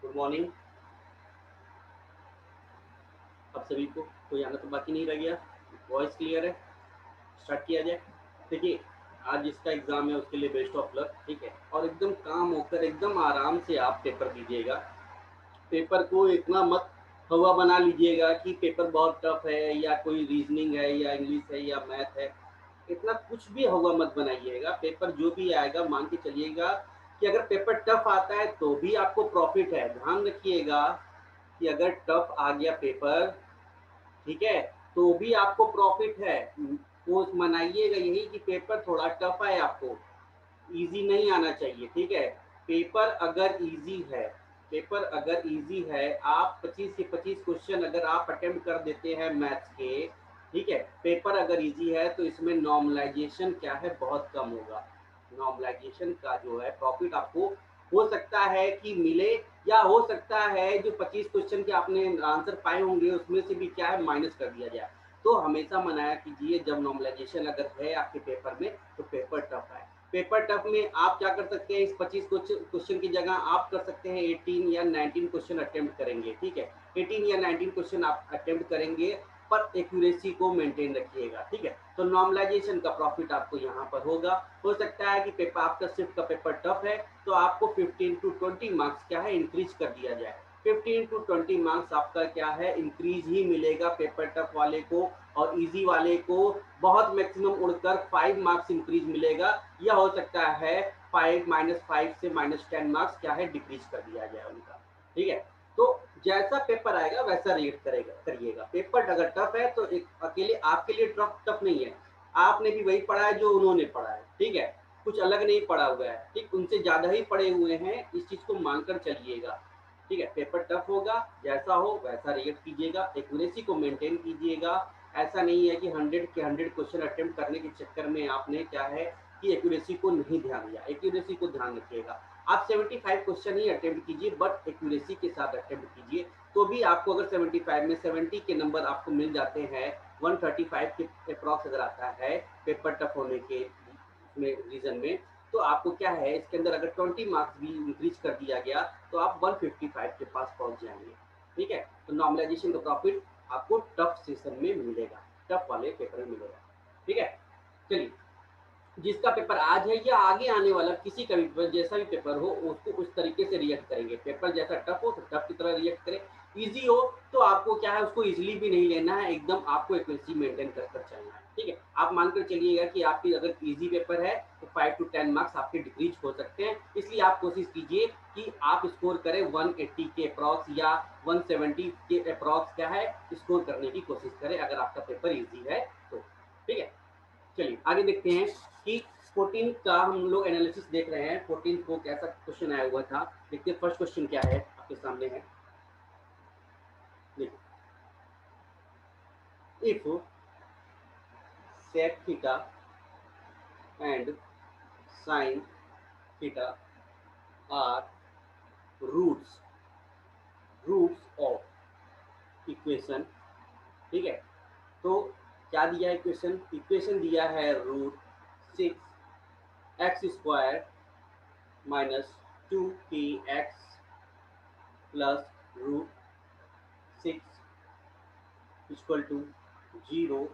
Good morning आप सभी को। कोई आना तो बाकी नहीं रह गया। वॉइस क्लियर है? स्टार्ट किया जाए। देखिए, आज जिसका एग्ज़ाम है उसके लिए बेस्ट ऑफ लक, ठीक है। और एकदम काम होकर एकदम आराम से आप पेपर दीजिएगा। पेपर को इतना मत हवा बना लीजिएगा कि पेपर बहुत टफ है या कोई रीजनिंग है या इंग्लिश है या मैथ है। इतना कुछ भी हवा मत बनाइएगा। पेपर जो भी आएगा मान के चलिएगा कि अगर पेपर टफ आता है तो भी आपको प्रॉफिट है। ध्यान रखिएगा कि अगर टफ आ गया पेपर, ठीक है, तो भी आपको प्रॉफिट है। वो मनाइएगा यही कि पेपर थोड़ा टफ है, आपको इजी नहीं आना चाहिए, ठीक है। पेपर अगर इजी है, पेपर अगर इजी है, आप 25 से 25 क्वेश्चन अगर आप अटेम्प्ट कर देते हैं मैथ्स के, ठीक है, पेपर अगर इजी है तो इसमें नॉर्मलाइजेशन क्या है, बहुत कम होगा। नॉर्मलाइजेशन का जो है प्रॉफिट आपको हो सकता है कि मिले, या हो सकता है जो 25 क्वेश्चन के आपने आंसर पाए होंगे उसमें से भी क्या है माइनस कर दिया जाए। तो हमेशा मनाया कीजिए जब नॉर्मलाइजेशन अगर है आपके पेपर में तो पेपर टफ है। पेपर टफ में आप क्या कर सकते हैं, इस 25 क्वेश्चन की जगह आप कर सकते हैं 18 या 19 क्वेश्चन अटेम्प्ट करेंगे, ठीक है। 18 या 19 क्वेश्चन आप अटेम्प्ट करेंगे, पर एक्यूरेसी को मेंटेन रखिएगा, ठीक है। तो नॉर्मलाइजेशन का प्रॉफिट आपको यहाँ पर होगा। हो सकता है कि पेपर आपका शिफ्ट का पेपर टफ है तो आपको 15 टू 20 मार्क्स क्या है इंक्रीज कर दिया जाए। 15 टू 20 मार्क्स आपका क्या है इंक्रीज ही मिलेगा पेपर टफ वाले को, और इजी वाले को बहुत मैक्सिमम उड़कर 5 मार्क्स इंक्रीज मिलेगा, या हो सकता है 5 से -10 मार्क्स क्या है डिक्रीज कर दिया जाए उनका, ठीक है। तो जैसा पेपर आएगा वैसा रेट करिएगा। पेपर अगर टफ है तो एक अकेले आपके लिए टफ नहीं है, आपने भी वही पढ़ा है जो उन्होंने पढ़ा है, ठीक है। कुछ अलग नहीं पढ़ा हुआ है, ठीक, उनसे ज्यादा ही पढ़े हुए हैं, इस चीज को मानकर चलिएगा, ठीक है। पेपर टफ होगा, जैसा हो वैसा रिएक्ट कीजिएगा, एक्यूरेसी को मेंटेन कीजिएगा। ऐसा नहीं है कि 100 के 100 क्वेश्चन अटेम्प्ट करने के चक्कर में आपने क्या है कि एक्यूरेसी को नहीं ध्यान दिया। एक्यूरेसी को ध्यान रखिएगा। आप 75 क्वेश्चन ही अटेम्प्ट कीजिए, बट एक्यूरेसी के साथ अटेम्प्ट कीजिए, तो भी आपको अगर 75 में 70 के नंबर आपको मिल जाते हैं, 135 के अप्रॉक्स अगर आता है पेपर टफ होने के में रीजन में, तो आपको क्या है इसके अंदर अगर 20 मार्क्स भी इंक्रीज कर दिया गया तो आप 155 के पास पहुंच जाएंगे, ठीक है। तो नॉर्मलाइजेशन का प्रॉफिट आपको टफ सेशन में मिलेगा, टफ वाले पेपर में मिलेगा, ठीक है। चलिए, जिसका पेपर आज है या आगे आने वाला किसी का भी पेपर, जैसा भी पेपर हो उसको उस तरीके से रिएक्ट करेंगे। पेपर जैसा टफ हो तो टफ की तरह रिएक्ट करें, इजी हो तो आपको क्या है उसको इजीली भी नहीं लेना है, एकदम आपको एक्यूरेसी मेंटेन कर कर चलना है, ठीक है। आप मानकर चलिएगा कि आपकी अगर इजी पेपर है तो 5 टू 10 मार्क्स आपके डिक्रीज हो सकते हैं, इसलिए आप कोशिश कीजिए कि आप स्कोर करें 180 के अप्रॉक्स या 170 के अप्रॉक्स क्या है स्कोर करने की कोशिश करें अगर आपका पेपर ईजी है तो, ठीक है। चलिए आगे देखते हैं कि 14 का हम लोग एनालिसिस देख रहे हैं। 14 को कैसा क्वेश्चन आया हुआ था, देखते हैं। फर्स्ट क्वेश्चन क्या है आपके सामने है, देखिए, if sec theta and sin theta are roots roots of equation, ठीक है। तो क्या दिया है इक्वेशन, इक्वेशन दिया है √6 x² minus 2px plus √6 equal to 0।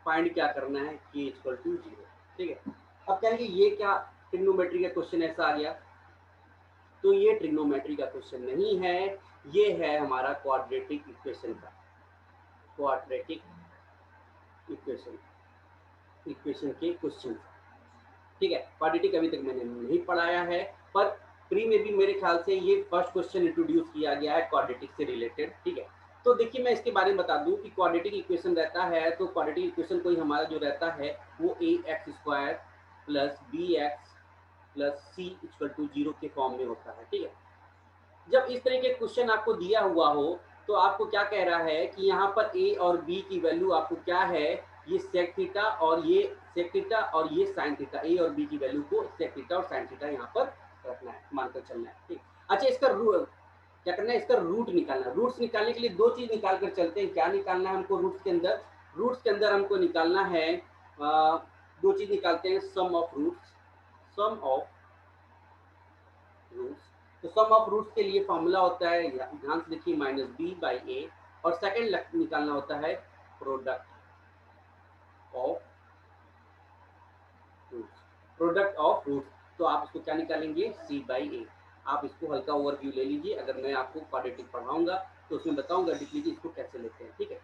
Find क्या करना है, k इक्वल टू 0, ठीक है। अब कहेंगे ये क्या ट्रिग्नोमेट्री का क्वेश्चन ऐसा आ गया, तो ये ट्रिग्नोमेट्री का क्वेश्चन नहीं है, ये है हमारा क्वाड्रेटिक इक्वेशन का, क्वाड्रेटिक इक्वेशन, इक्वेशन के क्वेश्चन, ठीक है। क्वाड्रेटिक अभी तक मैंने नहीं पढ़ाया है, पर प्री में भी मेरे ख्याल से ये फर्स्ट क्वेश्चन इंट्रोड्यूस किया गया है क्वाड्रेटिक से रिलेटेड, ठीक है। तो देखिए मैं इसके बारे में बता दूं कि क्वाड्रेटिक इक्वेशन रहता है, तो क्वाड्रेटिक इक्वेशन कोई हमारा जो रहता है वो ax² plus bx plus c equal to 0 के फॉर्म में होता है, ठीक है। जब इस तरह के क्वेश्चन आपको दिया हुआ हो तो आपको क्या कह रहा है कि यहाँ पर a और b की वैल्यू आपको क्या है, ये सेक थीटा और ये सेक थीटा और ये साइन थीटा, a और b की वैल्यू को सेक थीटा और साइन थीटा यहाँ पर रखना है, मानकर चलना है, ठीक। अच्छा, इसका क्या करना है, इसका रूट निकालना है। रूट्स निकालने के लिए दो चीज निकाल कर चलते हैं। क्या निकालना है हमको रूट्स के अंदर, रूट्स के अंदर हमको निकालना है दो चीज निकालते हैं, sum of roots, sum of roots. तो सम ऑफ रूट्स के लिए फॉर्मूला होता है, ध्यान से देखिए, माइनस बी बाई ए, और सेकंड निकालना होता है product of roots, product of roots. तो आप इसको क्या निकालेंगे, सी बाई ए। आप इसको हल्का ओवरव्यू ले लीजिए, अगर मैं आपको क्वाड्रेटिक पढ़ाऊंगा तो उसमें बताऊंगा डिफिनेटली इसको कैसे लेते हैं, ठीक है।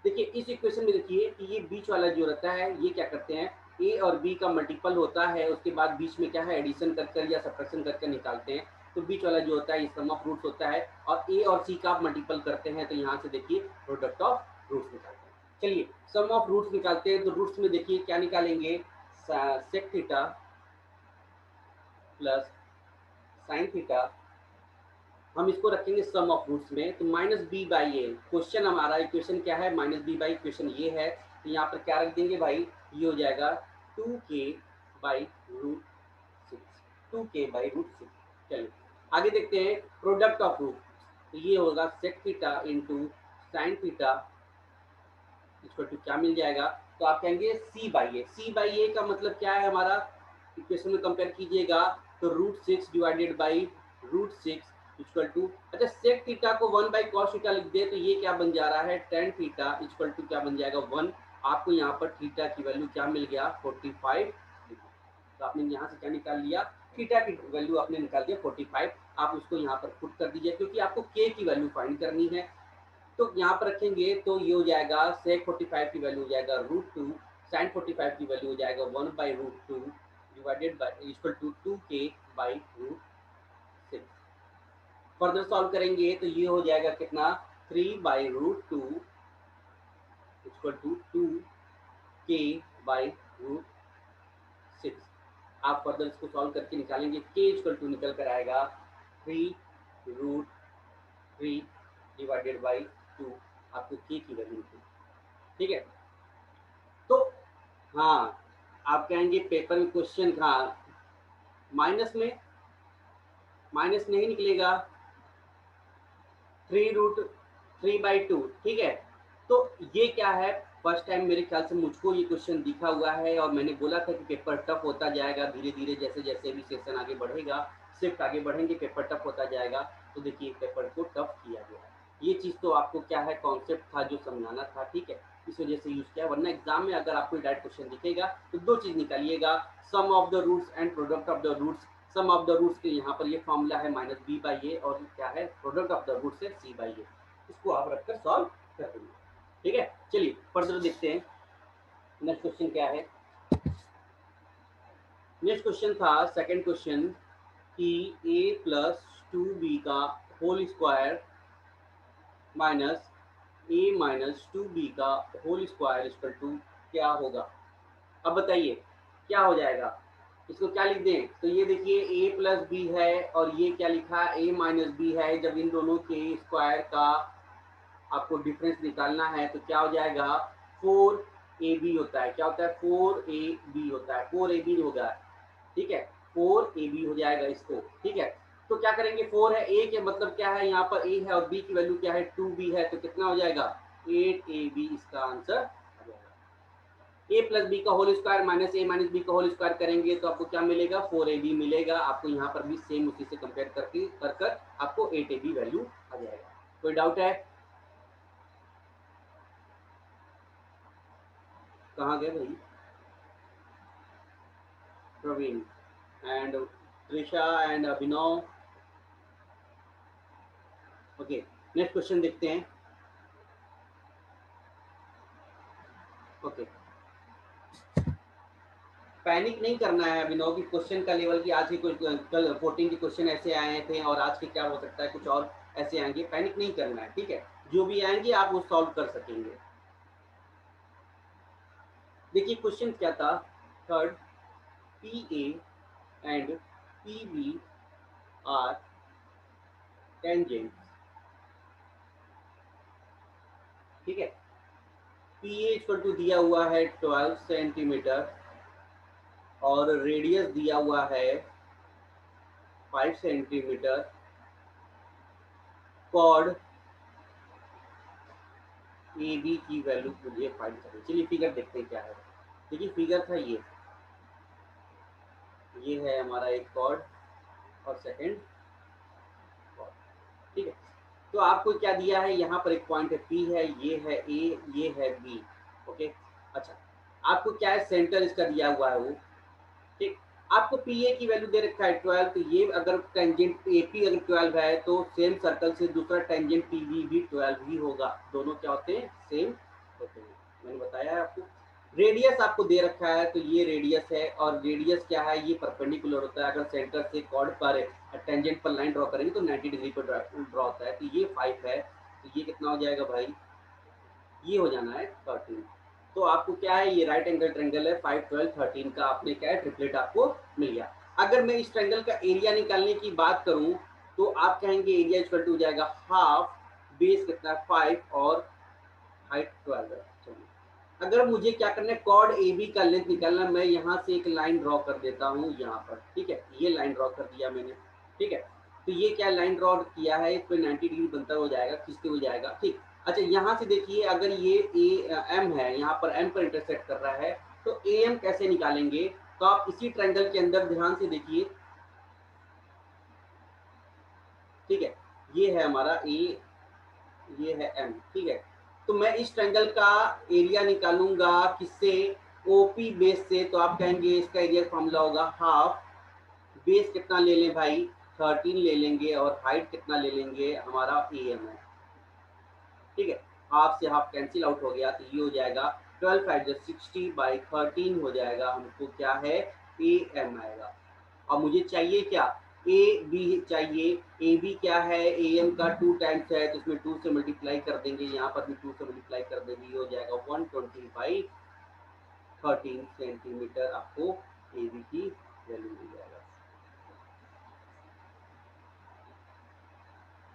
देखिए इस इक्वेशन में देखिए कि ये बीच वाला जो रहता है ये क्या करते हैं, ए और बी का मल्टीपल होता है, उसके बाद बीच में क्या है एडिशन कर कर या सब्ट्रैक्शन कर कर निकालते हैं। तो बीच वाला जो होता है ये सम ऑफ रूट्स होता है, और ए और सी का आप मल्टीपल करते हैं तो यहाँ से देखिए प्रोडक्ट ऑफ रूट्स निकालते हैं। चलिए सम ऑफ रूट्स निकालते हैं, तो रूट्स में देखिए क्या निकालेंगे, sec theta plus sine theta, हम इसको रखेंगे सम ऑफ रूट्स में। तो minus B by A, question हमारा इक्वेशन क्या है, माइनस बी बाई, इक्वेशन ये है, तो यहाँ पर क्या रख देंगे भाई, ये हो जाएगा 2k by root 6, 2k by root 6। चलिए आगे देखते हैं प्रोडक्ट ऑफ रूट, तो ये होगा sec theta into sine theta, इसको क्या मिल जाएगा, तो आप कहेंगे सी बाई ए। सी बाई ए का मतलब क्या है हमारा, इक्वेशन में कंपेयर कीजिएगा तो root 6 divided by root 6 equal to, अच्छा सेक थीटा को 1 बाई कॉस थीटा लिख दे तो ये क्या बन जा रहा है, टेन थीटा इक्वल टू क्या बन जाएगा 1। आपको यहाँ पर थीटा की वैल्यू क्या मिल गया 45, तो आपने यहाँ से क्या निकाल लिया, थीटा की वैल्यू आपने निकाल दिया 45। आप उसको यहाँ पर पुट कर दीजिए क्योंकि आपको के की वैल्यू फाइंड करनी है, तो यहाँ पर रखेंगे तो ये हो जाएगा सेक 45 की वैल्यू हो जाएगा रूट 2, साइन 45 की वैल्यू हो जाएगा 1 by root 2 divided by equal to 2k by root 6। Further solve करेंगे तो ये हो जाएगा कितना, 3 by root 2 equal to 2k by root 6। आप फर्दर इसको सॉल्व करके निकालेंगे, k इक्वल टू निकल कर आएगा 3 रूट 3 डिवाइडेड बाई 2, आपको k की वैल्यू निकली, ठीक है। तो हाँ, आप कहेंगे पेपर में क्वेश्चन था माइनस में, माइनस नहीं निकलेगा, 3√3/2, ठीक है। तो ये क्या है, फर्स्ट टाइम मेरे ख्याल से मुझको ये क्वेश्चन दिखा हुआ है, और मैंने बोला था कि पेपर टफ होता जाएगा धीरे धीरे, जैसे जैसे भी सेशन आगे बढ़ेगा, शिफ्ट आगे बढ़ेंगे, पेपर टफ होता जाएगा। तो देखिए पेपर को टफ किया गया है, ये चीज़ तो आपको क्या है कॉन्सेप्ट था जो समझाना था, ठीक है, इस वजह से यूज किया। वरना एग्जाम में अगर आपको डायरेक्ट क्वेश्चन दिखेगा तो दो चीज़ निकालिएगा, sum of the roots and product of the roots. Sum of the roots के यहाँ पर ये फॉर्मूला है माइनस बी बाई ए, और क्या है प्रोडक्ट ऑफ द रूट्स है सी बाई ए, इसको आप रखकर सॉल्व कर देंगे, ठीक है। चलिए फर्दर देखते हैं नेक्स्ट क्वेश्चन क्या है। नेक्स्ट क्वेश्चन था सेकंड क्वेश्चन कि a प्लस 2b का whole square minus a minus 2b का होल स्क्वायर इक्वल टू क्या होगा। अब बताइए क्या हो जाएगा, इसको क्या लिख दें, तो ये देखिए a प्लस बी है और ये क्या लिखा है a माइनस बी है। जब इन दोनों के स्क्वायर का आपको डिफरेंस निकालना है तो क्या हो जाएगा, 4ab होता है, क्या होता है 4ab होता है, 4ab होगा, ठीक है, 4ab हो जाएगा इसको, ठीक है। तो क्या करेंगे, 4 है, a के मतलब क्या है, यहाँ पर a है और b की वैल्यू क्या है 2b है, तो कितना हो जाएगा 8ab, इसका आंसर आ जाएगा। a प्लस बी का whole square minus a minus B का होल स्क्वायर करेंगे तो आपको क्या मिलेगा 4ab मिलेगा। आपको यहाँ पर भी सेम उसी से कंपेयर करके कर आपको 8ab वैल्यू आ जाएगा। कोई डाउट है, कहाँ गए भाई Praveen and Trisha and Abhinav, okay next question देखते हैं। ओके पैनिक नहीं करना है अभिनव की क्वेश्चन का लेवल की, आज के कुछ कल 14 के क्वेश्चन ऐसे आए थे और आज के क्या हो सकता है कुछ और ऐसे आएंगे, पैनिक नहीं करना है, ठीक है, जो भी आएंगे आप वो सॉल्व कर सकेंगे। देखिए क्वेश्चन क्या था, third P A and P B are tangent, ठीक है। पी ए इक्वल टू दिया हुआ है 12 सेंटीमीटर और रेडियस दिया हुआ है 5 सेंटीमीटर, कॉर्ड ए बी की वैल्यू मुझे फाइंड करनी। चलिए फिगर देखते हैं क्या है। देखिए फिगर था ये है हमारा एक कॉर्ड और सेकंड तो आपको क्या दिया है, यहाँ पर एक पॉइंट है P है, ये है A, ये है B। ओके, अच्छा आपको क्या है, सेंटर इसका दिया हुआ है वो, ठीक। आपको PA की वैल्यू दे रखा है 12, तो ये अगर टेंजेंट AP अगर 12 है तो सेम सर्कल से दूसरा टेंजेंट PB भी 12 ही होगा, दोनों क्या होते हैं, सेम होते हैं। मैंने बताया है आपको। रेडियस आपको दे रखा है, तो ये रेडियस है, और रेडियस क्या है, ये परपेंडिकुलर होता है। अगर सेंटर से कॉर्ड पर टेंजेंट पर लाइन ड्रॉ करेंगे तो 90 डिग्री पर ड्रॉ होता है, तो ये 5 है, तो ये कितना हो जाएगा भाई, ये हो जाना है 13। तो आपको क्या है, ये राइट एंगल ट्रायंगल है, 5 12 13 का आपने क्या है, ट्रिपलेट आपको मिल गया। अगर मैं इस ट्रायंगल का एरिया निकालने की बात करूं तो आप कहेंगे एरिया इक्वल टू हो जाएगा हाफ, बेस कितना है 5 और हाइट 12 है। चलिए, अगर मुझे क्या करना है, कॉर्ड ए बी का लेंथ निकालना, मैं यहाँ से एक लाइन ड्रॉ कर देता हूँ यहाँ पर, ठीक है, ये लाइन ड्रॉ कर दिया मैंने, ठीक है। तो ये क्या लाइन ड्रॉ किया है, इस पर 90 डिग्री बनता हो जाएगा, खींचते हो जाएगा, ठीक। अच्छा, यहाँ से देखिए, अगर ये एम है, यहाँ पर एम पर इंटरसेक्ट कर रहा है, तो ए एम कैसे निकालेंगे, तो आप इसी ट्रायंगल के अंदर ध्यान से देखिए, ठीक है, ये है हमारा ए, ये है एम, ठीक है। तो मैं इस ट्रायंगल का एरिया निकालूंगा किससे, ओपी बेस से, तो आप कहेंगे इसका एरिया फॉर्मूला होगा हाफ, बेस कितना ले लें भाई, 13 ले लेंगे, और हाइट कितना ले लेंगे, हमारा ए एम है, ठीक है। हाफ से हाफ कैंसिल आउट हो गया, तो ये हो जाएगा 12 5 60/13 हो जाएगा, हमको क्या है, ए एम आएगा। और मुझे चाहिए क्या, ए बी चाहिए। ए बी क्या है, ए एम का 2 टाइम्स है, तो इसमें 2 से मल्टीप्लाई कर देंगे, यहाँ पर भी 2 से मल्टीप्लाई कर देंगे, ये हो जाएगा 120/13 सेंटीमीटर, आपको ए बी की वैल्यू मिल जाएगा।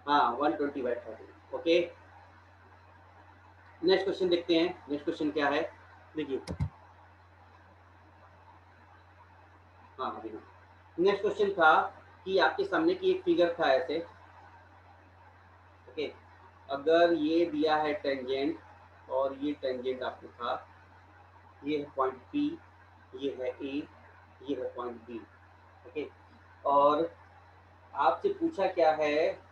हाँ, 120/13। ओके, नेक्स्ट क्वेश्चन देखते हैं। नेक्स्ट क्वेश्चन क्या है, देखिए, हाँ अभी नेक्स्ट क्वेश्चन था कि आपके सामने की एक फिगर था ऐसे, ओके। अगर ये दिया है टेंजेंट, और ये टेंजेंट आपको था, ये है पॉइंट P, ये है A, ये है पॉइंट B, ओके। और आपसे पूछा क्या है,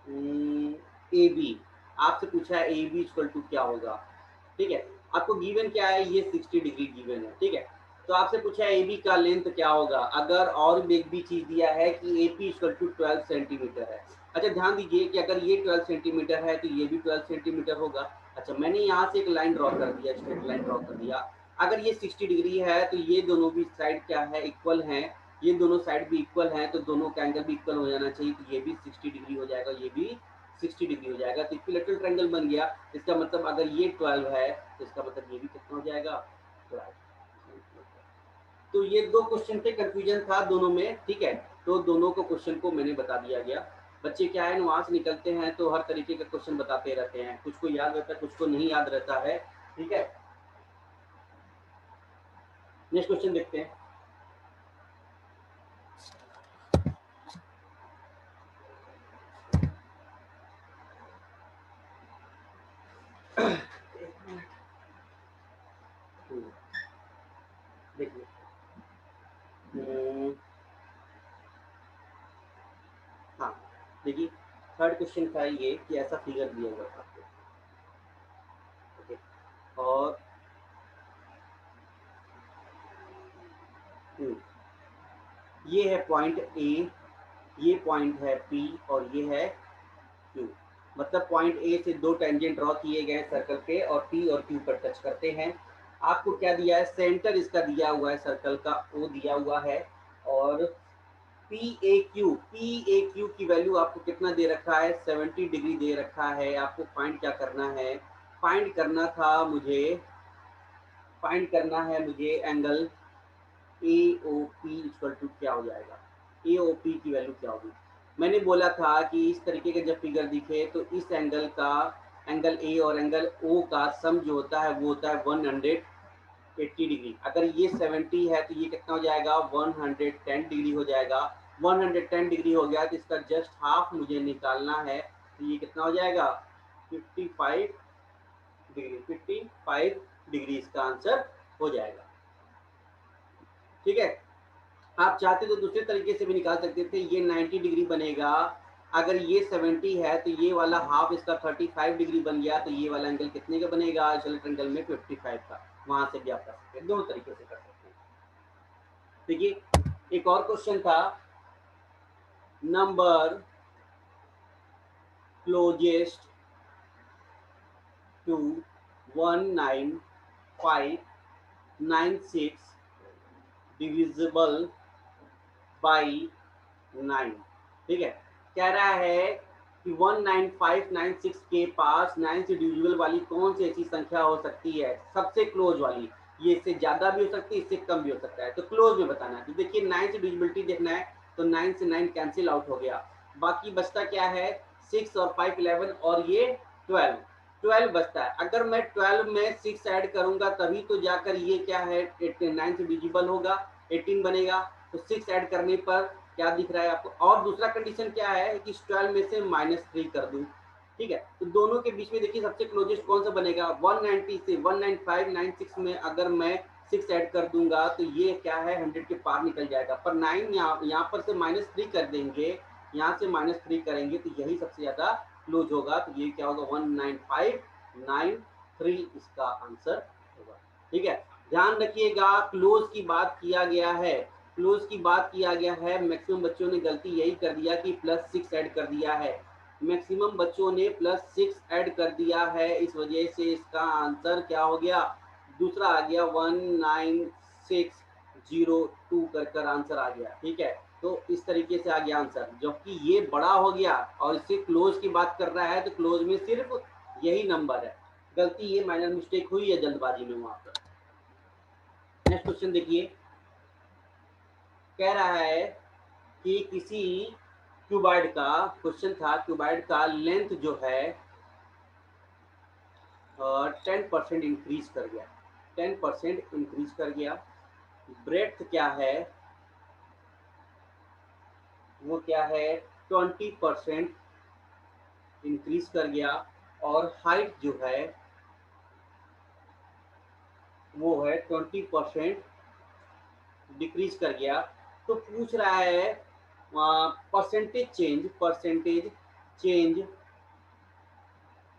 ए बी, आपसे पूछा है ए बी इक्वल टू क्या होगा, ठीक है। आपको गिवन क्या है, ये 60 डिग्री गिवन है, ठीक है। तो आपसे पूछा है ए बी का लेंथ क्या होगा, अगर और एक भी चीज दिया है कि A P equal to 12 centimetre है। अच्छा, ध्यान दीजिए कि अगर ये 12 सेंटीमीटर है तो ये भी 12 सेंटीमीटर होगा। अच्छा, मैंने यहाँ से एक लाइन ड्रॉ कर दिया, स्ट्रेट लाइन ड्रॉ कर दिया। अगर ये 60 डिग्री है तो ये दोनों भी साइड क्या है, इक्वल हैं, ये दोनों साइड भी इक्वल हैं, तो दोनों का एंगल भी इक्वल हो जाना चाहिए, तो ये भी 60 डिग्री हो जाएगा, ये भी 60 डिग्री हो जाएगा, तो इक्विलेटरल ट्रायंगल बन गया। इसका मतलब अगर ये 12 है तो इसका मतलब ये भी कितना हो जाएगा, 12। तो ये दो क्वेश्चन थे, कंफ्यूजन था दोनों में, ठीक है। तो दोनों को क्वेश्चन को मैंने बता दिया गया। बच्चे क्या है, वहां से निकलते हैं तो हर तरीके का क्वेश्चन बताते रहते हैं, कुछ को याद रहता है, कुछ को नहीं याद रहता है, ठीक है। नेक्स्ट क्वेश्चन देखते हैं। देखिए, हाँ, देखिए, थर्ड क्वेश्चन था ये कि ऐसा फिगर दिया हुआ था आपको, ओके। और ये है पॉइंट ए, ये पॉइंट है पी, और ये है क्यू। मतलब पॉइंट ए से दो टेंजेंट ड्रॉ किए गए सर्कल पे, और पी और क्यू पर टच करते हैं। आपको क्या दिया है, सेंटर इसका दिया हुआ है सर्कल का, ओ दिया हुआ है। और पी ए क्यू की वैल्यू आपको कितना दे रखा है, 70 डिग्री दे रखा है। आपको फाइंड क्या करना है, फाइंड करना था मुझे, फाइंड करना है मुझे angle A O P equal to क्या हो जाएगा, ए ओ पी की वैल्यू क्या होगी। मैंने बोला था कि इस तरीके के जब फिगर दिखे तो इस एंगल का, एंगल ए और एंगल ओ का सम जो होता है वो होता है 180 डिग्री। अगर ये 70 है तो ये कितना हो जाएगा, 110 डिग्री हो जाएगा। 110 डिग्री हो गया तो इसका जस्ट हाफ मुझे निकालना है, तो ये कितना हो जाएगा, 55 डिग्री, 55 डिग्री इसका आंसर हो जाएगा, ठीक है। आप चाहते तो दूसरे तरीके से भी निकाल सकते थे, ये 90 डिग्री बनेगा, अगर ये 70 है तो ये वाला हाफ इसका 35 डिग्री बन गया, तो ये वाला एंगल कितने का बनेगा आइसोलेट एंगल में 55 का। वहां से भी आप कर सकते हैं, दोनों तरीके से कर सकते हैं। देखिए एक और क्वेश्चन था, number closest to 19596 divisible by 9। ठीक है, कह रहा है कि 19596 के पास 9 से डिविजिबल वाली कौन सी ऐसी संख्या हो सकती है सबसे क्लोज वाली। ये इससे ज्यादा भी हो सकती है, इससे कम भी हो सकता है, तो क्लोज में बताना है। तो देखिए 9 से डिविजिबिलिटी देखना है, तो 9 से 9 कैंसिल आउट हो गया, बाकी बचता क्या है 6 और 5 11 और ये 12 बचता है। अगर मैं 12 में 6 ऐड करूंगा तभी तो जाकर ये क्या है 9 से डिविजिबल होगा, 18 बनेगा। तो 6 ऐड करने पर क्या दिख रहा है आपको। और दूसरा कंडीशन क्या है कि 12 में से -3 कर दूं। ठीक है, तो दोनों के बीच में देखिए सबसे क्लोजेस्ट कौन सा बनेगा, 190 से 19596 में अगर मैं 6 ऐड कर दूंगा तो ये क्या है 100 के पार निकल जाएगा। पर 9 यहाँ पर से -3 कर देंगे, यहाँ से -3 करेंगे तो यही सबसे ज्यादा क्लोज होगा। तो ये क्या होगा 19593 इसका आंसर होगा। ठीक है, ध्यान रखिएगा क्लोज की बात किया गया है, क्लोज की बात किया गया है। मैक्सिमम बच्चों ने गलती यही कर दिया कि +6 ऐड कर दिया है, मैक्सिमम बच्चों ने +6 ऐड कर दिया है, इस वजह से इसका आंसर क्या हो गया दूसरा आ गया 19602 कर आंसर आ गया। ठीक है, तो इस तरीके से आ गया आंसर, जबकि ये बड़ा हो गया और इससे क्लोज की बात कर रहा है, तो क्लोज में सिर्फ यही नंबर है। गलती ये माइनर मिस्टेक हुई है जल्दबाजी में वहां पर। नेक्स्ट क्वेश्चन देखिए, कह रहा है कि किसी क्यूबॉइड का क्वेश्चन था, क्यूबॉइड का लेंथ जो है 10% इंक्रीज कर गया, 10% इंक्रीज कर गया। ब्रेड्थ क्या है, वो क्या है 20% इंक्रीज कर गया। और हाइट जो है वो है 20% डिक्रीज कर गया। तो पूछ रहा है परसेंटेज चेंज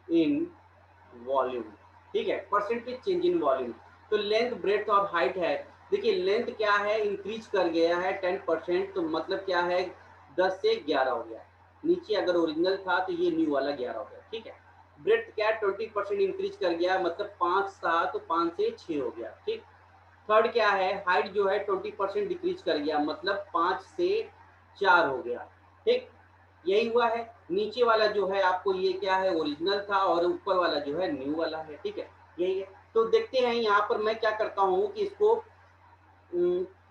इन वॉल्यूम। ठीक है, परसेंटेज चेंज इन वॉल्यूम। तो लेंथ ब्रेड्थ और हाइट है। देखिए लेंथ क्या है इंक्रीज कर गया है 10%, तो मतलब क्या है 10 से 11 हो गया, नीचे अगर ओरिजिनल था तो ये न्यू वाला 11 हो गया। ठीक है, ब्रेड्थ क्या 20% इंक्रीज कर गया, मतलब 5 था तो 5 से 6 हो गया। ठीक, थर्ड क्या है हाइट जो है 20% डिक्रीज कर गया, मतलब 5 से 4 हो गया। ठीक, यही हुआ है। नीचे वाला जो है आपको ये क्या है ओरिजिनल था और ऊपर वाला जो है न्यू वाला है। ठीक है, यही है। तो देखते हैं यहाँ पर मैं क्या करता हूँ कि इसको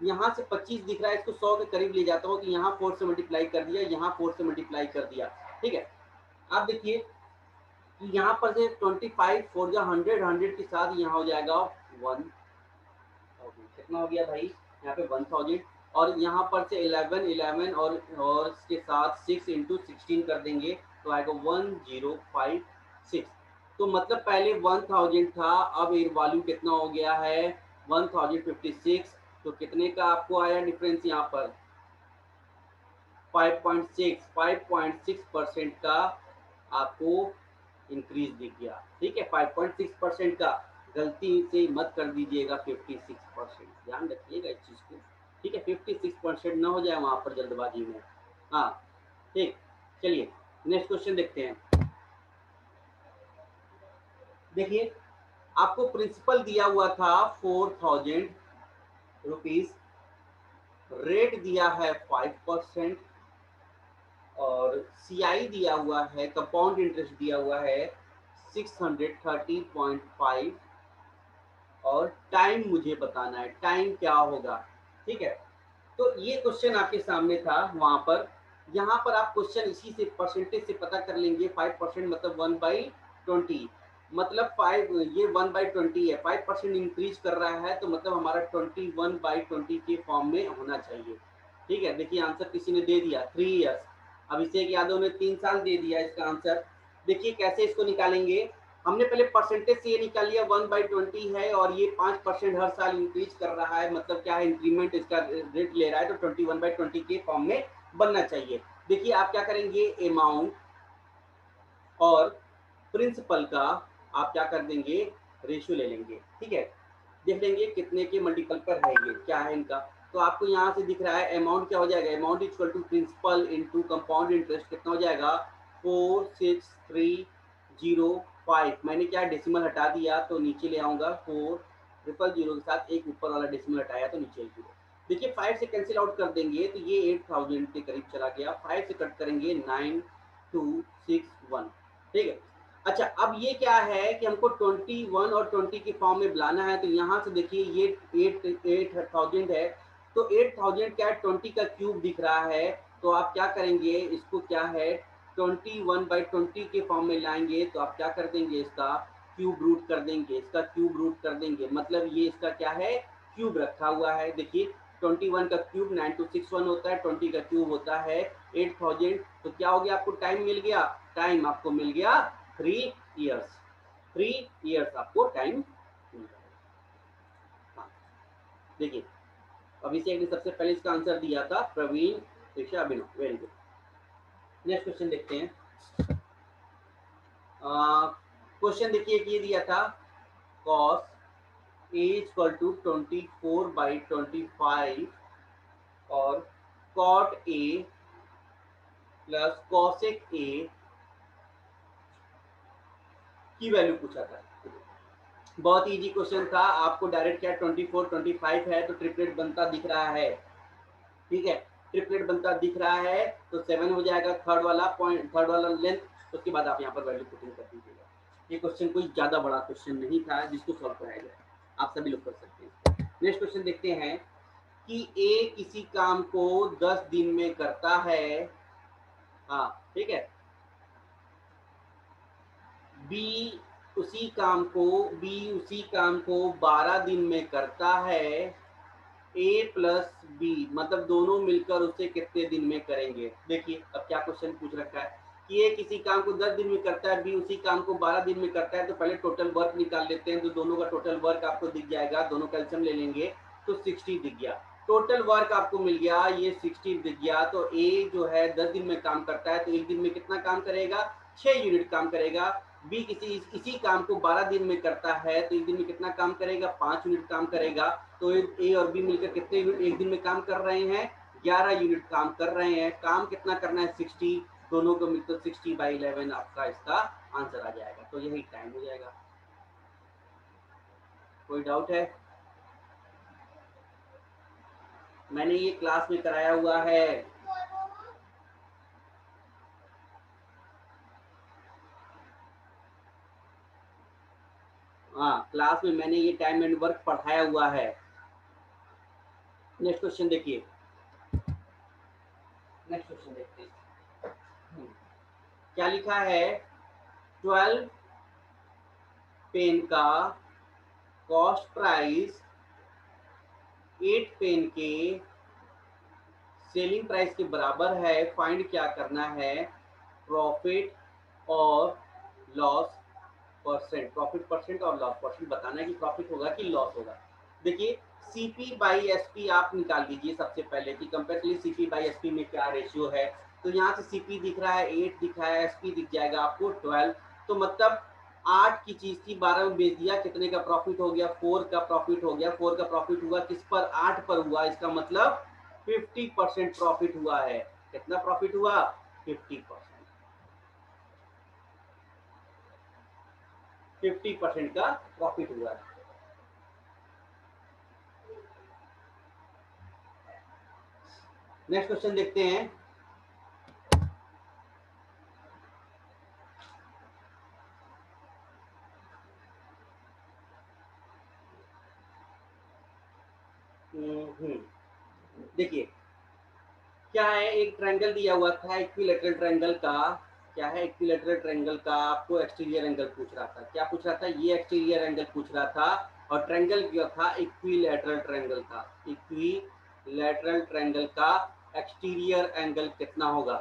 यहाँ से 25 दिख रहा है, इसको 100 के करीब ले जाता हूँ, तो यहाँ 4 से मल्टीप्लाई कर दिया, यहाँ 4 से मल्टीप्लाई कर दिया। ठीक है, आप देखिए कि यहाँ पर से 25 4 जा 100, 100 के साथ यहाँ हो जाएगा 1000, कितना हो गया भाई यहाँ पे 1000। और यहाँ पर से 11 11 और इसके साथ 6 इंटू 16 कर देंगे तो आएगा 1056। तो मतलब पहले 1000 था, अब वॉल्यूम कितना हो गया है 1056। तो कितने का आपको आया डिफरेंस यहाँ पर 5.6% का आपको इंक्रीज दिख गया। ठीक है, 5.6% का, गलती से मत कर दीजिएगा 56%, ध्यान रखिएगा इस चीज को। ठीक है, 56% ना हो जाए वहां पर जल्दबाजी में। हाँ ठीक, चलिए नेक्स्ट क्वेश्चन देखते हैं। देखिए आपको प्रिंसिपल दिया हुआ था 4000 रुपीज, रेट दिया है 5%, और सीआई दिया हुआ है, कंपाउंड इंटरेस्ट दिया हुआ है 630.5, और टाइम मुझे बताना है टाइम क्या होगा। ठीक है, तो ये क्वेश्चन आपके सामने था वहां पर। यहाँ पर आप क्वेश्चन इसी से परसेंटेज से पता कर लेंगे। 5% मतलब 1/20, मतलब 5 ये 1/20 है, 5% इंक्रीज कर रहा है तो मतलब हमारा 21/20 के फॉर्म में होना चाहिए। ठीक है, देखिए आंसर किसी ने दे दिया 3 ईयर्स, अभिषेक यादव ने 3 साल दे दिया इसका आंसर। देखिए कैसे इसको निकालेंगे, हमने पहले परसेंटेज से ये निकाल लिया 1/20 है और ये 5% हर साल इंक्रीज कर रहा है, मतलब क्या है इंक्रीमेंट इसका रेट ले रहा है, तो 21/20 के फॉर्म में बनना चाहिए। देखिए आप क्या करेंगे, अमाउंट और प्रिंसिपल का आप क्या कर देंगे, रेशियो ले लेंगे, ठीक है। देख लेंगे कितने के मल्टीपल पर है, ये क्या है इनका। तो आपको यहाँ से दिख रहा है अमाउंट क्या हो जाएगा, amount equal to principal into compound interest कितना हो जाएगा 46305। मैंने क्या डेसिमल हटा दिया तो नीचे ले आऊंगा 4000 के साथ एक ऊपर वाला डेसिमल हटाया तो नीचे जीरो। देखिए 5 से कैंसिल आउट कर देंगे तो ये 8000 के करीब चला गया। 5 से कट करेंगे 9261, ठीक है। अच्छा अब ये क्या है कि हमको 21 और 20 की फॉर्म में बुलाना है, तो यहाँ से देखिए ये 8000 है, तो 8000 क्या 20 का क्यूब दिख रहा है, तो आप क्या करेंगे इसको क्या है 21/20 के फॉर्म में लाएंगे, तो आप क्या कर देंगे इसका क्यूब रूट कर देंगे, इसका क्यूब रूट कर देंगे, मतलब ये इसका क्या है क्यूब रखा हुआ है। देखिए 21 का क्यूब 9261 होता है, 20 का क्यूब होता है 8000, तो क्या हो गया आपको टाइम मिल गया, टाइम आपको मिल गया 3 इयर्स, 3 इयर्स आपको टाइम मिल गया। हाँ देखिए अभिषेक ने सबसे पहले इसका आंसर दिया था, प्रवीण शिक्षा अभिनव, वेरी गुड। नेक्स्ट क्वेश्चन देखते हैं। क्वेश्चन देखिए ये दिया था cos a इक्वल टू 24/25 और cot a plus cosec a की वैल्यू पूछा था। बहुत इजी क्वेश्चन था, आपको डायरेक्ट क्या 24/25 है तो ट्रिपलेट बनता दिख रहा है, ठीक है। ट्रिपलेट बनता दिख रहा है तो 7 हो जाएगा थर्ड वाला पॉइंट, थर्ड वाला लेंथ, उसके बाद आप यहाँ पर वैल्यू पुटिंग कर दीजिएगा। ये क्वेश्चन कोई ज्यादा बड़ा क्वेश्चन नहीं था जिसको सॉल्व कराया जाए, आप सभी लोग कर सकते हैं। नेक्स्ट क्वेश्चन देखते हैं कि ए किसी काम को 10 दिन में करता है, हाँ ठीक है, बी उसी काम को 12 दिन में करता है, ए प्लस बी मतलब दोनों मिलकर उसे कितने दिन में करेंगे। देखिए अब क्या क्वेश्चन पूछ रखा है कि ए किसी काम को 10 दिन में करता है, बी उसी काम को 12 दिन में करता है, तो पहले टोटल वर्क निकाल लेते हैं, तो दोनों का टोटल वर्क आपको दिख जाएगा, दोनों कैल्सियम ले लेंगे तो 60 दिख गया, टोटल वर्क आपको मिल गया ये 60 दिख गया। तो ए जो है 10 दिन में काम करता है तो एक दिन में कितना काम करेगा 6 यूनिट काम करेगा। बी इसी काम को 12 दिन में करता है तो एक दिन में कितना काम करेगा 5 यूनिट काम करेगा। तो ए और बी मिलकर कितने यूनिट एक दिन में काम कर रहे हैं 11 यूनिट काम कर रहे हैं। काम कितना करना है 60, दोनों को मिलकर 60/11 आपका इसका आंसर आ जाएगा, तो यही टाइम हो जाएगा। कोई डाउट है? मैंने ये क्लास में कराया हुआ है। हाँ क्लास में मैंने ये टाइम एंड वर्क पढ़ाया हुआ है। नेक्स्ट क्वेश्चन देखिए, नेक्स्ट क्वेश्चन देखते हैं क्या लिखा है 12 पेन का कॉस्ट प्राइस 8 पेन के सेलिंग प्राइस के बराबर है, फाइंड क्या करना है प्रॉफिट और लॉस परसेंट, प्रॉफिट परसेंट और लॉस परसेंट बताना है कि प्रॉफिट होगा कि लॉस होगा। देखिए CP/SP आप निकाल दीजिए सबसे पहले कि कंपेरेटिवली CP/SP में क्या रेशियो है। तो यहाँ से CP दिख रहा है 8 दिख रहा है, SP दिख जाएगा आपको 12, तो मतलब 8 की चीज थी 12 में बेच दिया, कितने का प्रॉफिट हो गया 4 का प्रॉफिट हो गया। 4 का प्रॉफिट हुआ किस पर 8 पर हुआ, इसका मतलब 50% प्रॉफिट हुआ है। कितना प्रॉफिट हुआ 50%, 50% का प्रॉफिट हुआ है। नेक्स्ट क्वेश्चन देखते हैं। देखिए क्या है, एक ट्रायंगल दिया हुआ था इक्विलैटरल ट्रायंगल का, क्या है इक्विलैटरल ट्रायंगल का आपको एक्सटीरियर एंगल पूछ रहा था, क्या पूछ रहा था ये एक्सटीरियर एंगल पूछ रहा था, और ट्रायंगल क्या था इक्विलैटरल ट्रायंगल था। इक्विलैटरल ट्रायंगल का एक्सटीरियर एंगल कितना होगा,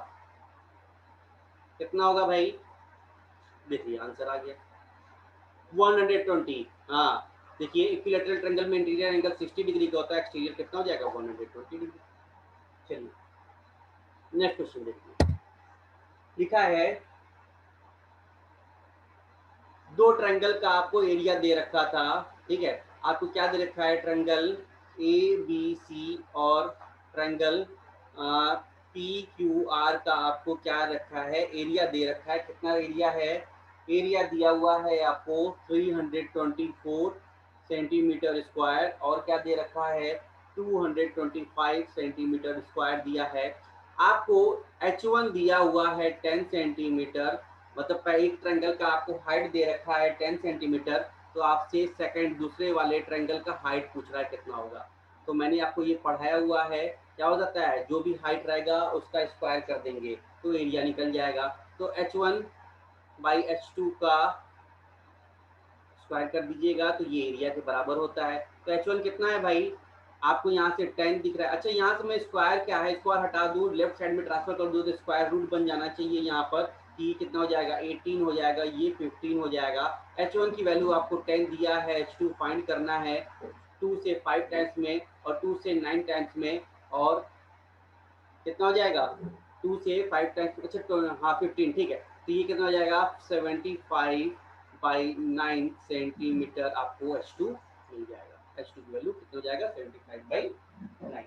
कितना होगा भाई, देखिए आंसर आ गया 120। हाँ देखिए इक्विलैटरल ट्रायंगल में इंटीरियर एंगल 60 डिग्री का होता है, एक्सटीरियर कितना हो जाएगा 120 डिग्री। चलिए नेक्स्ट क्वेश्चन देखिए, लिखा है दो ट्रायंगल का आपको एरिया दे रखा था, ठीक है। आपको क्या दे रखा है, ट्रायंगल ए बी सी और ट्रायंगल पी क्यू आर का आपको क्या रखा है, एरिया दे रखा है। कितना एरिया है, एरिया दिया हुआ है आपको 324 सेंटीमीटर स्क्वायर, और क्या दे रखा है 225 सेंटीमीटर स्क्वायर दिया है। आपको H1 दिया हुआ है 10 सेंटीमीटर, मतलब एक ट्रायंगल का आपको हाइट दे रखा है 10 सेंटीमीटर, तो आपसे सेकंड दूसरे वाले ट्रायंगल का हाइट पूछ रहा है कितना होगा। तो मैंने आपको ये पढ़ाया हुआ है, क्या हो जाता है जो भी हाइट रहेगा उसका स्क्वायर कर देंगे तो एरिया निकल जाएगा। तो H1 बाई H2 का स्क्वायर कर दीजिएगा तो ये एरिया के बराबर होता है। तो H1 कितना है भाई, आपको यहाँ से 10 दिख रहा है। अच्छा यहाँ से मैं स्क्वायर क्या है, स्क्वायर हटा दूँ, लेफ्ट साइड में ट्रांसफर कर दूँ तो स्क्वायर रूट बन जाना चाहिए यहाँ पर, कि कितना हो जाएगा 18 हो जाएगा, ये 15 हो जाएगा। H1 की वैल्यू आपको 10 दिया है, H2 फाइंड करना है 2 से 5 टाइम्स में और 2 से 9 टाइम्स में, और कितना हो जाएगा 2 से 5 टाइम्स, अच्छा तो हाँ 15, ठीक है। तो ये कितना हो जाएगा 75 बाई 9 सेंटीमीटर आपको H2 मिल जाएगा। H2 की वैल्यू कितना हो जाएगा 75 बाई 9।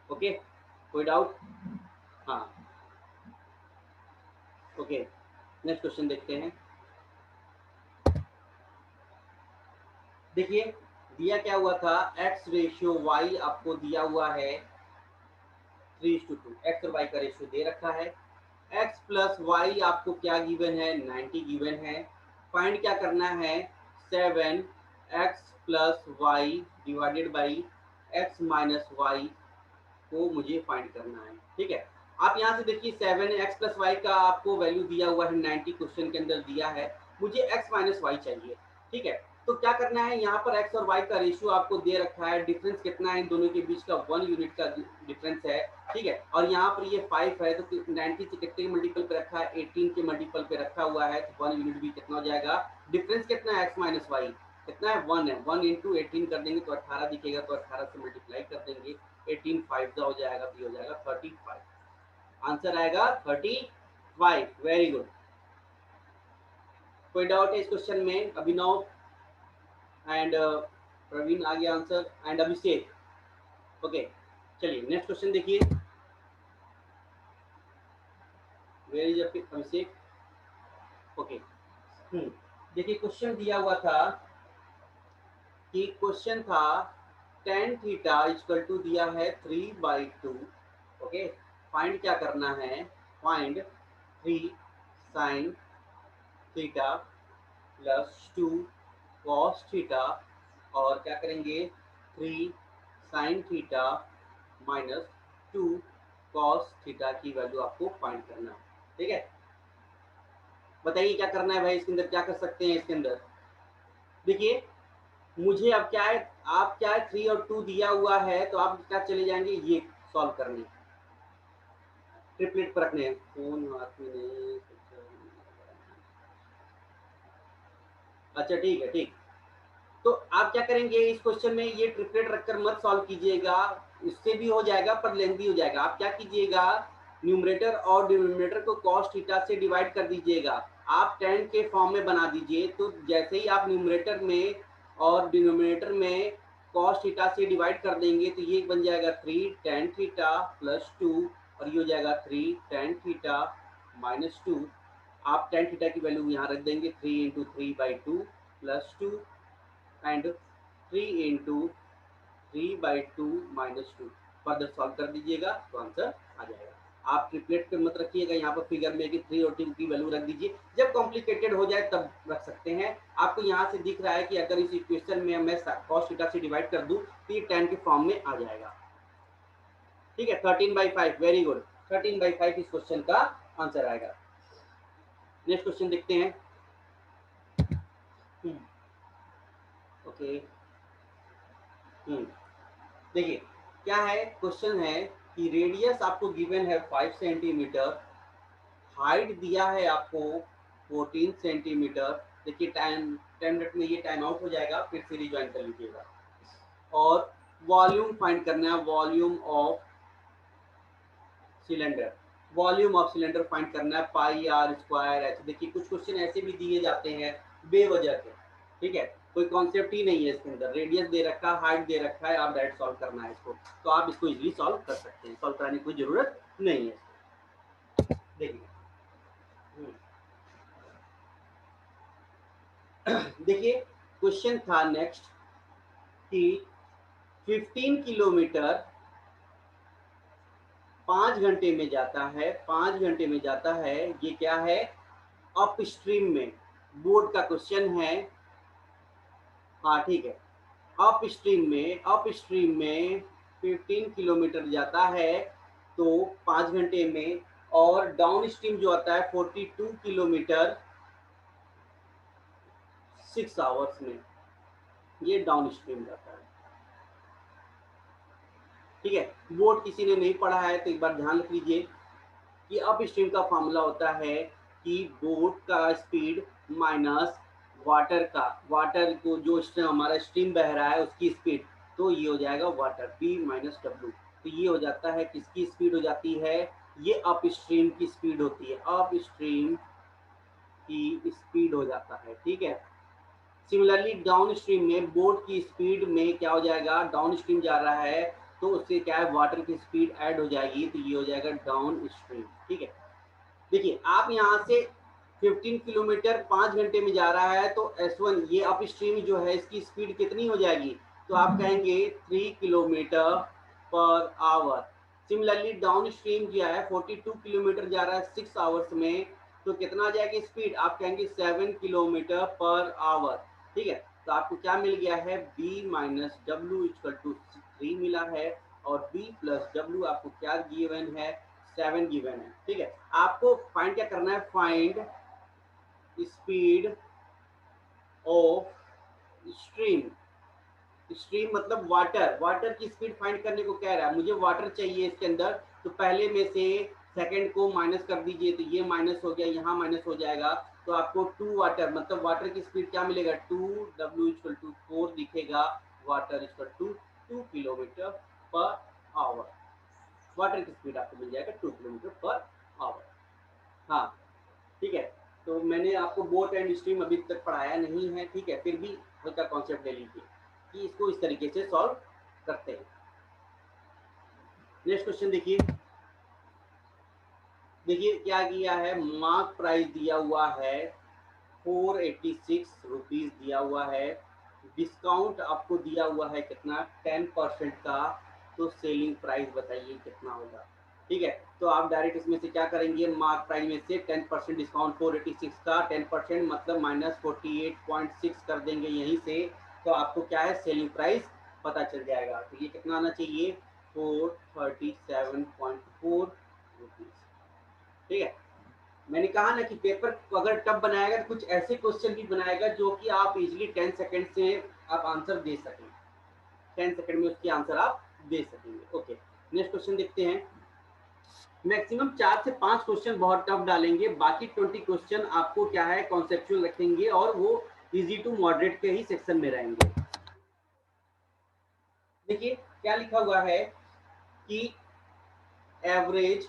ओके, कोई डाउट? हाँ ओके, नेक्स्ट क्वेश्चन देखते हैं। देखिए दिया क्या हुआ था, x रेशियो y आपको दिया हुआ है 3:2, एक्स और वाई का रेशियो दे रखा है। x प्लस वाई आपको क्या गिवन है 90 गिवन है। फाइंड क्या करना है 7x plus Y divided by x minus Y को मुझे फाइंड करना है, ठीक है। आप यहाँ से देखिए 7x प्लस वाई का आपको वैल्यू दिया हुआ है 90, क्वेश्चन के अंदर दिया है, मुझे x माइनस वाई चाहिए, ठीक है। तो क्या करना है, यहाँ पर x और y का रेशियो आपको दे रखा है, डिफरेंस कितना है इन दोनों के बीच का 1 यूनिट का डिफरेंस है, ठीक है। और यहाँ पर ये 5 है, तो 90 से कितने के मल्टीपल पे रखा है 18 के मल्टीपल पे रखा हुआ है, तो 1 यूनिट भी कितना हो जाएगा, डिफरेंस कितना है x माइनस वाई कितना है 1 है, 1 इंटू 18 कर देंगे तो 18 दिखेगा, तो 18 से मल्टीप्लाई कर देंगे, 18 5 हो जाएगा, तो हो जाएगा 35, आंसर आएगा 35। वेरी गुड, कोई डाउट है इस क्वेश्चन में? अभिनव एंड प्रवीण आ गया आंसर, एंड अभिषेक। ओके चलिए नेक्स्ट क्वेश्चन देखिए, वेयर इज अभिषेक? ओके देखिए क्वेश्चन दिया हुआ था कि क्वेश्चन था tan थीटा इक्वल टू दिया है 3/2, ओके। फाइंड क्या करना है, find 3 sine theta plus 2 cos theta, और क्या करेंगे 3 sine theta minus 2 cos theta की वैल्यू आपको फाइंड करना है, ठीक है। बताइए क्या करना है भाई, इसके अंदर क्या कर सकते हैं इसके अंदर। देखिए मुझे अब क्या है, आप क्या है 3 और 2 दिया हुआ है, तो आप क्या चले जाएंगे ये सॉल्व करने, ट्रिपलेट पर रखने हैं, फोन हाथ में नहीं, अच्छा ठीक है ठीक। तो आप क्या करेंगे इस क्वेश्चन में, ये ट्रिपलेट रखकर मत सॉल्व कीजिएगा, इससे भी हो जाएगा पर लेंथी हो जाएगा। आप क्या कीजिएगा, न्यूमरेटर और डिनोमिनेटर को cos थीटा से डिवाइड कर दीजिएगा, आप tan के फॉर्म में बना दीजिए। तो जैसे ही आप न्यूमरेटर में और डिनोमिनेटर में cos थीटा से डिवाइड कर देंगे तो ये बन जाएगा 3 tan थीटा प्लस 2, और ये हो जाएगा 3 tan थीटा माइनस 2। आप tan थीटा की वैल्यू यहाँ रख देंगे 3 into 3/2 plus 2 and 3 into 3/2 minus 2, further solve कर दीजिएगा तो आंसर आ जाएगा। आप ट्रिपलेट पे मत रखिएगा, यहाँ पर फिगर में कि 3 और 2 की वैल्यू रख दीजिए, जब कॉम्प्लिकेटेड हो जाए तब रख सकते हैं। आपको यहाँ से दिख रहा है कि अगर इस इक्वेशन में मैं cos थीटा से डिवाइड कर दूं तो ये tan के फॉर्म में आ जाएगा, ठीक है। 13/5, वेरी गुड, 13/5 इस क्वेश्चन का आंसर आएगा। नेक्स्ट क्वेश्चन देखते हैं। ओके देखिए क्या है, क्वेश्चन है कि रेडियस आपको गिवन है 5 सेंटीमीटर, हाइट दिया है आपको 14 सेंटीमीटर। देखिए टाइम 10 मिनट में ये टाइम आउट हो जाएगा, फिर से रिज्वाइन कर लीजिएगा। और वॉल्यूम फाइंड करना है, volume of cylinder, volume of cylinder find करना है, पाई आर स्क्वायर एच। देखिए कुछ क्वेश्चन ऐसे भी दिए जाते हैं बेवजह के, ठीक है, कोई कॉन्सेप्ट ही नहीं है इसके अंदर, रेडियस दे रखा है, हाइट दे रखा है, आप डायरेक्ट सॉल्व करना है इसको, तो आप इसको इजीली सॉल्व कर सकते हैं, सॉल्व कराने की कोई जरूरत नहीं है। देखिए देखिए क्वेश्चन था नेक्स्ट कि 15 किलोमीटर 5 घंटे में जाता है, 5 घंटे में जाता है, ये क्या है, अप स्ट्रीम में, बोर्ड का क्वेश्चन है, हाँ ठीक है, अप स्ट्रीम में 15 किलोमीटर जाता है तो 5 घंटे में, और डाउन स्ट्रीम जो आता है 42 किलोमीटर 6 आवर्स में, ये डाउन स्ट्रीम जाता है, ठीक है। बोर्ड किसी ने नहीं पढ़ा है तो एक बार ध्यान रख लीजिए कि अप स्ट्रीम का फॉर्मूला होता है कि बोट का स्पीड माइनस वाटर का, वाटर को जो हमारा स्ट्रीम बह रहा है उसकी स्पीड, तो ये हो जाएगा वाटर बी माइनस डब्ल्यू, तो ये हो जाता है किसकी स्पीड हो जाती है, ये अप स्ट्रीम की स्पीड होती है, अप स्ट्रीम की स्पीड हो जाता है, ठीक है। सिमिलरली डाउन स्ट्रीम में बोट की स्पीड में क्या हो जाएगा, डाउन स्ट्रीम जा रहा है तो उससे क्या है, वाटर की स्पीड ऐड हो जाएगी, तो ये हो जाएगा डाउन स्ट्रीम, ठीक है। देखिए आप यहाँ से 15 किलोमीटर 5 घंटे में जा रहा है तो S1 ये अप स्ट्रीम जो है इसकी स्पीड कितनी हो जाएगी, तो आप कहेंगे 3 kilometre per our. Similarly down stream जो है 42 किलोमीटर जा रहा है 6 आवर्स में, तो कितना आ जाएगी स्पीड, आप कहेंगे 7 किलोमीटर पर आवर, ठीक है। तो आपको क्या मिल गया है, b minus W equal to 3 मिला है, और b प्लस डब्ल्यू आपको क्या गिवन है, 7 गिवन है, ठीक है। आपको फाइंड क्या करना है, find speed of stream, stream मतलब वाटर, वाटर की स्पीड फाइंड करने को कह रहा है, मुझे वाटर चाहिए इसके अंदर, तो पहले में से सेकंड को माइनस कर दीजिए, तो ये माइनस हो गया, यहाँ माइनस हो जाएगा, तो आपको 2 वाटर मतलब वाटर की स्पीड क्या मिलेगा, 2w इक्वल टू 4 दिखेगा, water equal to 2 kilometre per hour, water की स्पीड आपको मिल जाएगा 2 किलोमीटर पर आवर। हाँ ठीक है, तो मैंने आपको बोट एंड स्ट्रीम अभी तक पढ़ाया नहीं है, ठीक है, फिर भी हल्का कॉन्सेप्ट ले लीजिए कि इसको इस तरीके से सॉल्व करते हैं। नेक्स्ट क्वेश्चन देखिए, देखिए क्या किया है, मार्क प्राइस दिया हुआ है 486 रुपीज दिया हुआ है, डिस्काउंट आपको दिया हुआ है कितना, 10% का, तो सेलिंग प्राइस बताइए कितना होगा, ठीक है। तो आप डायरेक्ट इसमें से क्या करेंगे, मार्क प्राइस में से 10% डिस्काउंट 486 का 10% मतलब माइनस 48.6 कर देंगे यहीं से, तो आपको क्या है, सेलिंग प्राइस पता चल जाएगा, तो ये कितना आना चाहिए, 437.4 रुपीज, ठीक है। मैंने कहा ना कि पेपर अगर टफ बनाएगा तो कुछ ऐसे क्वेश्चन भी बनाएगा जो कि आप इजीली 10 सेकंड से आप आंसर दे सकें, 10 सेकंड में उसकी आंसर आप दे सकेंगे। ओके नेक्स्ट क्वेश्चन देखते हैं, मैक्सिमम 4 से 5 क्वेश्चन बहुत टफ डालेंगे, बाकी 20 क्वेश्चन आपको क्या है कॉन्सेप्चुअल रखेंगे और वो इजी टू मॉडरेट के ही सेक्शन में रहेंगे। देखिए क्या लिखा हुआ है कि average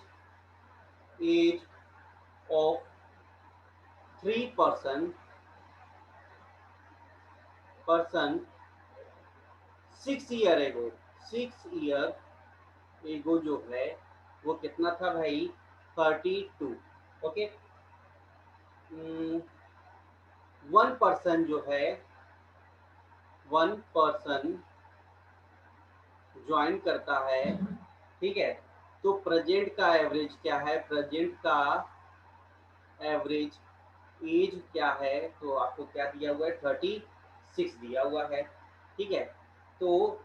age of 3 person 6 year ago, 6 year ago जो है वो कितना था भाई, 32, ओके। 1 पर्सन जो है, 1 पर्सन ज्वाइन करता है, ठीक है, तो प्रेजेंट का एवरेज क्या है, प्रेजेंट का एवरेज एज क्या है, तो आपको क्या दिया हुआ है, 36 दिया हुआ है, ठीक है। तो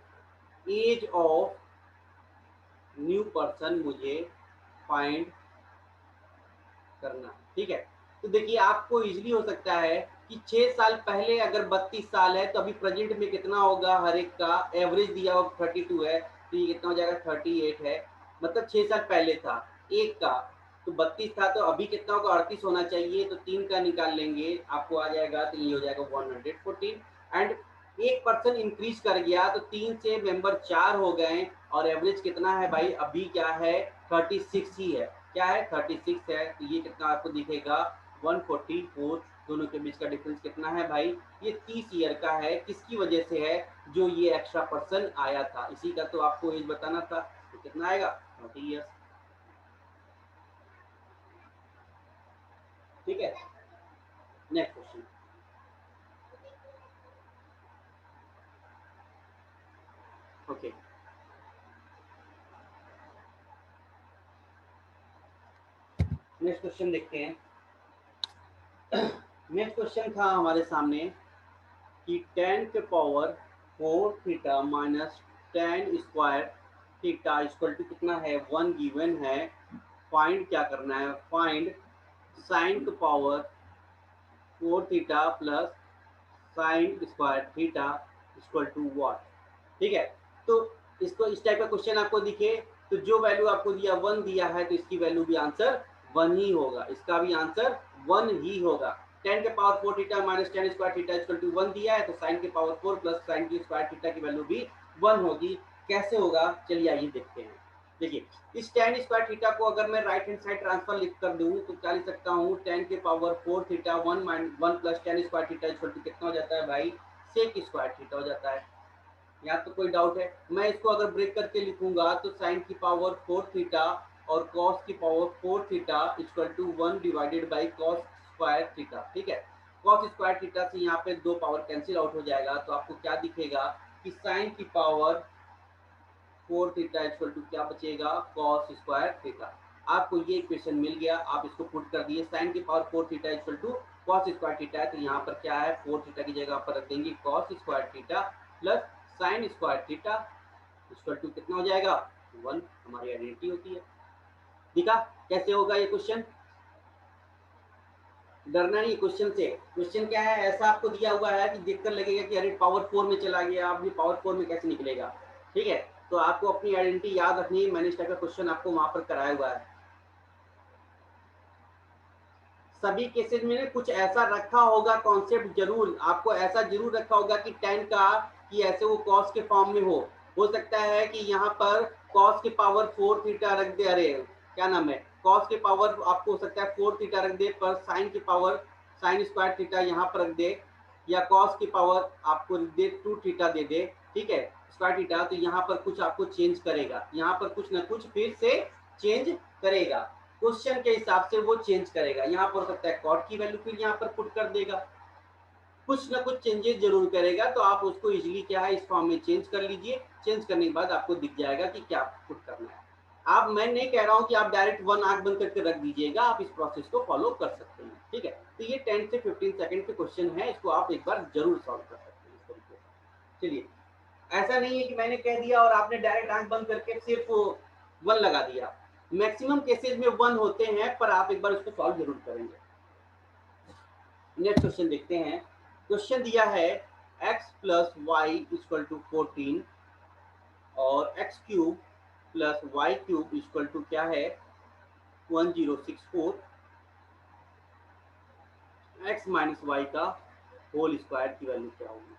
एज ऑफ न्यू पर्सन मुझे फाइंड करना, ठीक है। तो देखिए आपको इजीली हो सकता है कि 6 साल पहले अगर 32 साल है तो अभी प्रेजेंट में कितना होगा, हर एक का एवरेज दिया हुआ 32 है, तो ये कितना हो जाएगा, 38 है, मतलब 6 साल पहले था एक का, तो 32 था तो अभी कितना होगा, 38 होना चाहिए, तो 3 का निकाल लेंगे आपको आ जाएगा, तो ये हो जाएगा 114, एंड एक पर्सन इंक्रीज कर गया तो 3 से मेंबर 4 हो गए, और एवरेज कितना है भाई, अभी क्या है 36 ही है। क्या है? 36 है। तो ये कितना आपको दिखेगा? 144। दोनों के बीच का डिफरेंस कितना है भाई? ये 30 ईयर का है। किसकी वजह से है? जो ये एक्स्ट्रा पर्सन आया था, इसी का तो आपको एज बताना था। तो कितना आएगा? 30 ईयर्स। ठीक है, next question. Okay, next question देखते हैं। नेक्स्ट क्वेश्चन था हमारे सामने कि 10 के power 4 theta minus 10 square theta equal to कितना है? 1 गिवन है। फाइंड क्या करना है? फाइंड साइन के power 4 theta plus sine square theta equal to what? ठीक है, तो इसको इस टाइप का क्वेश्चन आपको दिखे तो जो वैल्यू आपको दिया 1 दिया है, तो इसकी वैल्यू भी आंसर 1 ही होगा। इसका भी आंसर 1 ही होगा। 10 के power 4 theta minus 10 square theta equal to 1 दिया है, तो साइन के पावर 4 प्लस साइन की स्क्वायर थीटा की वैल्यू भी 1 होगी। कैसे होगा? चलिए आइए देखते हैं। देखिए, इस tan स्क्वायर थीटा को अगर मैं राइट हैंड साइड ट्रांसफर लिख कर दूं तो क्या लिख सकता हूं? 10 के power 4 theta 1 plus 10 square theta equal to कितना हो जाता है भाई? sec स्क्वायर थीटा हो जाता है। यहाँ तो कोई डाउट है? मैं इसको अगर ब्रेक करके लिखूंगा तो साइन की पावर 4 थीटा और कॉस की power 4 theta equal to 1 divided by cos square theta. ठीक है, कॉस स्क्वायर थीटा से यहाँ पे 2 पावर कैंसिल आउट हो जाएगा, तो आपको क्या दिखेगा कि साइन की पावर 4 थीटा इक्वल टू क्या बचेगा? Cos square theta. आपको ये इक्वेशन मिल गया, आप इसको पुट कर दिए। साइन की power 4 theta equal to cos square theta है, तो यहाँ पर क्या है? 4 थीटा की जगह पर रख देंगे cos square theta plus sine square theta equal to कितना हो जाएगा? 1। हमारी आइडेंटिटी होती है। दिखा कैसे होगा ये क्वेश्चन? डरना नहीं क्वेश्चन से। क्वेश्चन क्या है? ऐसा आपको दिया हुआ है कि देखकर लगेगा कि अरे पावर 4 में चला गया, अब ये पावर 4 में कैसे निकलेगा? ठीक है, तो आपको अपनी आइडेंटिटी याद रखनी है। मैंने इस टाइप का क्वेश्चन आपको वहां पर कराया हुआ है। सभी केसेस में कुछ ऐसा रखा होगा कॉन्सेप्ट, जरूर आपको ऐसा जरूर रखा होगा कि 10 का कि ऐसे वो कॉस के फॉर्म में हो सकता है कि यहाँ पर कॉस के पावर 4 थीटा रख दे। अरे क्या नाम है? कॉस के पावर आपको हो सकता है 4 थीटा रख दे, पर साइन की पावर साइन स्क्वायर थीटा यहाँ पर रख दे, या कॉस की पावर आपको दे 2 थीटा दे दे। ठीक है, स्क्वायर थीटा, तो यहाँ पर कुछ आपको चेंज करेगा, यहाँ पर कुछ ना कुछ फिर से चेंज करेगा। क्वेश्चन के हिसाब से वो चेंज करेगा। यहाँ पर हो सकता है कॉट की वैल्यू फिर यहाँ पर पुट कर देगा, कुछ ना कुछ चेंजेस जरूर करेगा। तो आप उसको इजीली क्या है, इस फॉर्म में चेंज कर लीजिए। चेंज करने के बाद आपको दिख जाएगा कि क्या पुट करना है। आप, मैं नहीं कह रहा हूँ कि आप डायरेक्ट 1 आंख बंद करके रख दीजिएगा, आप इस प्रोसेस को फॉलो कर सकते हैं। ठीक है, तो ये 10 से 15 सेकंड के क्वेश्चन है, इसको आप एक बार जरूर सॉल्व कर सकते हैं इस तरीके से। चलिए, ऐसा नहीं है कि मैंने कह दिया और आपने डायरेक्ट आंख बंद करके सिर्फ 1 लगा दिया। मैक्सिमम केसेस में 1 होते हैं, पर आप एक बार उसको सॉल्व जरूर करेंगे। नेक्स्ट क्वेश्चन देखते हैं। क्वेश्चन दिया है x plus y equal to 14 और x cube plus y cube equal to क्या है? 1064। x माइनस वाई का होल स्क्वायर की वैल्यू क्या होगी?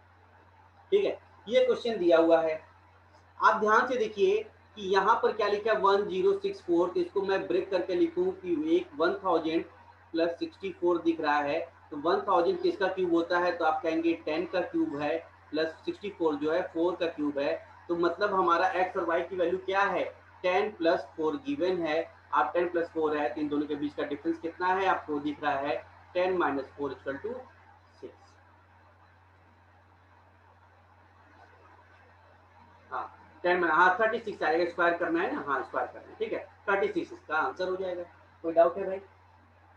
ठीक है, ये क्वेश्चन दिया हुआ है। आप ध्यान से देखिए कि यहाँ पर क्या लिखा है? 1064। तो इसको मैं ब्रेक करके लिखूं कि एक 1000 प्लस 64 दिख रहा है, तो 1000 किसका क्यूब होता है? तो आप कहेंगे 10 का क्यूब है, प्लस 64 जो है 4 का क्यूब है। तो मतलब हमारा एक्स और वाई की वैल्यू क्या है? 10 प्लस 4 गिवन है। आप 10 प्लस 4 है, तो इन दोनों के बीच का डिफरेंस कितना है? आपको दिख रहा है 10 माइनस 4 इक्वल टू 6। हाँ, 10 में हाँ 36 आएगा। स्क्वायर करना है ना? हाँ, स्क्वायर करना है। ठीक है, 36 इसका आंसर हो जाएगा। कोई डाउट है भाई?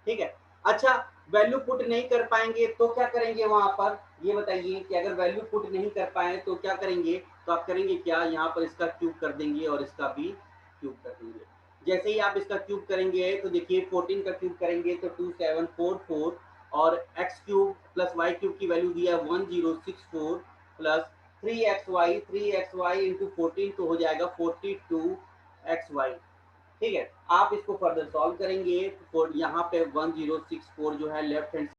ठीक है, अच्छा, वैल्यू पुट नहीं कर पाएंगे तो क्या करेंगे वहां पर? ये बताइए कि अगर वैल्यू पुट नहीं कर पाए तो क्या करेंगे? तो आप करेंगे क्या? यहाँ पर इसका क्यूब कर देंगे और इसका भी क्यूब कर देंगे। जैसे ही आप इसका क्यूब करेंगे तो देखिए 14 का क्यूब करेंगे तो 2744, और x cube plus y cube की वैल्यू दिया 1064 प्लस 3xy इंटू 14 तो हो जाएगा 42xy। ठीक है, आप इसको फर्दर सॉल्व करेंगे तो यहाँ पे 1064 जो है लेफ्ट हैंड